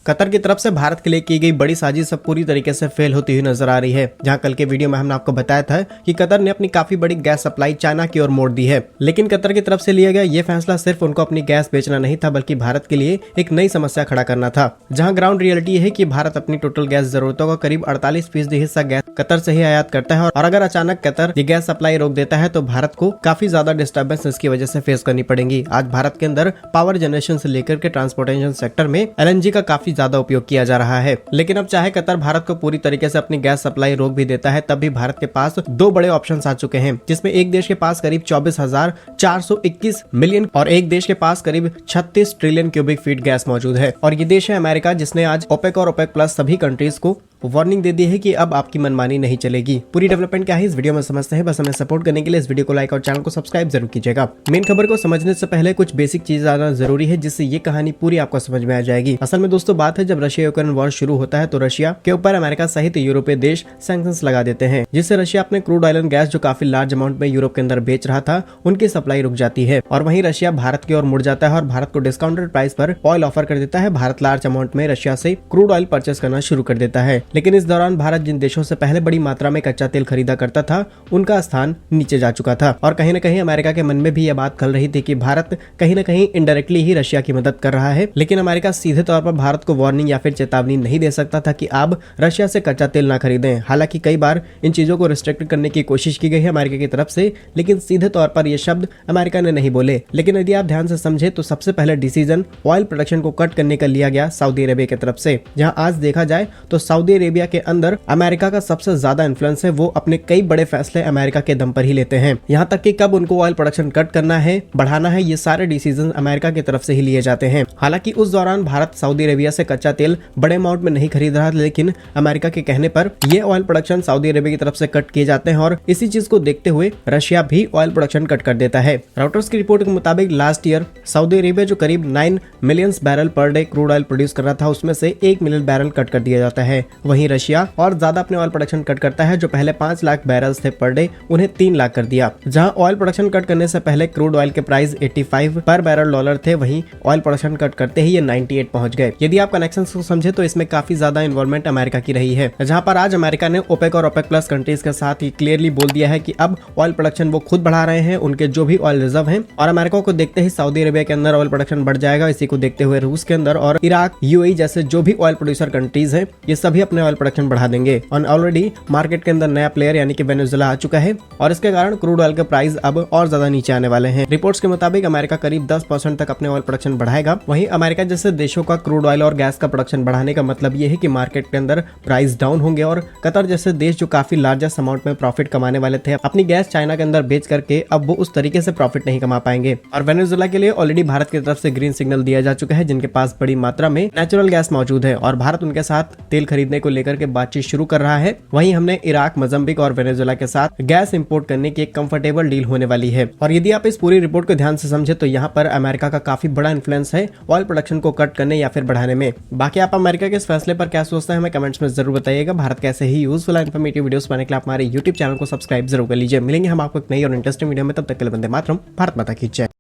Qatar की तरफ से भारत के लिए की गई बड़ी साजिश अब पूरी तरीके से फेल होती हुई नजर आ रही है। जहां कल के वीडियो में हमने आपको बताया था कि कतर ने अपनी काफी बड़ी गैस सप्लाई चाइना की ओर मोड़ दी है, लेकिन कतर की तरफ से लिया गया ये फैसला सिर्फ उनको अपनी गैस बेचना नहीं था, बल्कि भारत के लिए एक नई समस्या खड़ा करना था। जहां ग्राउंड रियलिटी है कि भारत अपनी टोटल गैस जरूरतों का करीब 48% हिस्सा गैस कतर से ही आयात करता है, और अगर अचानक कतर ये गैस सप्लाई रोक देता है तो भारत को काफी ज्यादा डिस्टर्बेंस इसकी वजह से फेस करनी पड़ेगी। आज भारत के अंदर पावर जनरेशन से लेकर के ट्रांसपोर्टेशन सेक्टर में एलएनजी का काफी ज्यादा उपयोग किया जा रहा है। लेकिन अब चाहे कतर भारत को पूरी तरीके से अपनी गैस सप्लाई रोक भी देता है, तब भी भारत के पास दो बड़े ऑप्शंस आ चुके हैं, जिसमें एक देश के पास करीब 24,421 मिलियन और एक देश के पास करीब 36 ट्रिलियन क्यूबिक फीट गैस मौजूद है। और ये देश है अमेरिका, जिसने आज ओपेक और ओपेक प्लस सभी कंट्रीज को वार्निंग दे दी है कि अब आपकी मनमानी नहीं चलेगी। पूरी डेवलपमेंट क्या है इस वीडियो में समझते हैं। बस हमें सपोर्ट करने के लिए इस वीडियो को लाइक और चैनल को सब्सक्राइब जरूर कीजिएगा। मेन खबर को समझने से पहले कुछ बेसिक चीज आना जरूरी है, जिससे ये कहानी पूरी आपको समझ में आ जाएगी। असल में दोस्तों बात है, जब रशिया यूक्रेन वॉर शुरू होता है तो रशिया के ऊपर अमेरिका सहित यूरोपीय देश सैंक्शंस लगा देते हैं, जिससे रशिया अपने क्रूड ऑयल एंड गैस जो काफी लार्ज अमाउंट में यूरोप के अंदर बेच रहा था, उनकी सप्लाई रुक जाती है। और वहीं रशिया भारत की ओर मुड़ जाता है और भारत को डिस्काउंटेड प्राइस पर ऑयल ऑफर कर देता है। भारत लार्ज अमाउंट में रशिया से क्रूड ऑयल परचेस करना शुरू कर देता है। लेकिन इस दौरान भारत जिन देशों से पहले बड़ी मात्रा में कच्चा तेल खरीदा करता था, उनका स्थान नीचे जा चुका था। और कहीं न कहीं अमेरिका के मन में भी यह बात खल रही थी कि भारत कहीं न कहीं इनडायरेक्टली ही रशिया की मदद कर रहा है। लेकिन अमेरिका सीधे तौर पर भारत को वार्निंग या फिर चेतावनी नहीं दे सकता था कि आप रशिया से कच्चा तेल ना खरीदें। हालांकि कई बार इन चीजों को रिस्ट्रिक्ट करने की कोशिश की गई है अमेरिका की तरफ से, लेकिन सीधे तौर पर ये शब्द अमेरिका ने नहीं बोले। लेकिन यदि आप ध्यान से समझे तो सबसे पहले डिसीजन ऑयल प्रोडक्शन को कट करने का लिया गया सऊदी अरेबिया की तरफ से। जहां आज देखा जाए तो सऊदी अरेबिया के अंदर अमेरिका का सबसे ज्यादा इन्फ्लुएंस है। वो अपने कई बड़े फैसले अमेरिका के दम पर ही लेते हैं। यहाँ तक कि कब उनको ऑयल प्रोडक्शन कट करना है, बढ़ाना है, ये सारे डिसीजन अमेरिका की तरफ से ही लिए जाते हैं। हालांकि उस दौरान भारत सऊदी अरेबिया से कच्चा तेल बड़े अमाउंट में नहीं खरीद रहा, लेकिन अमेरिका के कहने पर ये ऑयल प्रोडक्शन सऊदी अरेबिया की तरफ से कट किए जाते हैं। और इसी चीज को देखते हुए रशिया भी ऑयल प्रोडक्शन कट कर देता है। राउटर्स की रिपोर्ट के मुताबिक लास्ट ईयर सऊदी अरेबिया जो करीब 9 million barrel per day crude oil produce कर रहा था, उसमें से 1 मिलियन बैरल कट कर दिया जाता है। वहीं रशिया और ज्यादा अपने ऑयल प्रोडक्शन कट करता है। जो पहले 5 लाख बैरल्स थे पर डे, उन्हें 3 लाख कर दिया। जहां ऑयल प्रोडक्शन कट करने से पहले क्रूड ऑयल के प्राइस 85 पर बैरल डॉलर थे, वहीं ऑयल प्रोडक्शन कट करते ही ये 98 पहुंच गए। यदि आप कनेक्शंस को समझे तो इसमें काफी ज्यादा इन्वॉल्वमेंट अमेरिका की रही है। जहां पर आज अमेरिका ने ओपेक और ओपेक प्लस कंट्रीज के साथ ही क्लियरली बोल दिया है कि अब ऑयल प्रोडक्शन वो खुद बढ़ा रहे हैं, उनके जो भी ऑयल रिजर्व हैं। और अमेरिका को देखते ही सऊदी अरेबिया के अंदर ऑयल प्रोडक्शन बढ़ जाएगा। इसी को देखते हुए रूस के अंदर और इराक, यूएई जैसे जो भी ऑयल प्रोड्यूसर कंट्रीज हैं, ये सभी अपने ऑयल प्रोडक्शन बढ़ा देंगे। और ऑलरेडी मार्केट के अंदर नया प्लेयर यानी कि वेनेजुएला आ चुका है, और इसके कारण क्रूड ऑयल के प्राइस अब और ज्यादा नीचे आने वाले हैं। रिपोर्ट्स के मुताबिक अमेरिका करीब 10% तक अपने ऑयल प्रोडक्शन बढ़ाएगा। वहीं अमेरिका जैसे देशों का क्रूड ऑयल और गैस का प्रोडक्शन बढ़ाने का मतलब ये है कि मार्केट के अंदर प्राइस डाउन होंगे। और कतर जैसे देश जो काफी लार्जेस्ट अमाउंट में प्रॉफिट कमाने वाले थे, अपनी गैस चाइना के अंदर बेच करके अब वो उस तरीके से प्रॉफिट नहीं कमा पाएंगे। और वेनेजुएला के लिए ऑलरेडी भारत की तरफ से ग्रीन सिग्नल दिया जा चुका है, जिनके पास बड़ी मात्रा में नेचुरल गैस मौजूद है और भारत उनके साथ तेल खरीदने को लेकर के बातचीत शुरू कर रहा है। वहीं हमने इराक, मोज़म्बिक और वेनेजुएला के साथ गैस इंपोर्ट करने की एक कंफर्टेबल डील होने वाली है। और यदि आप इस पूरी रिपोर्ट को ध्यान से समझे तो यहाँ पर अमेरिका का काफी बड़ा इन्फ्लुएंस है ऑयल प्रोडक्शन को कट करने या फिर बढ़ाने में। बाकी आप अमेरिका के इस फैसले पर क्या सोचते हैं हमें कमेंट्स में जरूर बताइएगा। भारत कैसे ही यूजफुल और इन्फॉर्मेटिव वीडियोस पाने के लिए आप हमारे यूट्यूब चैनल को सब्सक्राइब जरूर कर लीजिए। मिलेंगे हम आपको एक नई और इंटरेस्टिंग वीडियो में, तब तक के लिए वंदे मातरम, भारत माता की जय।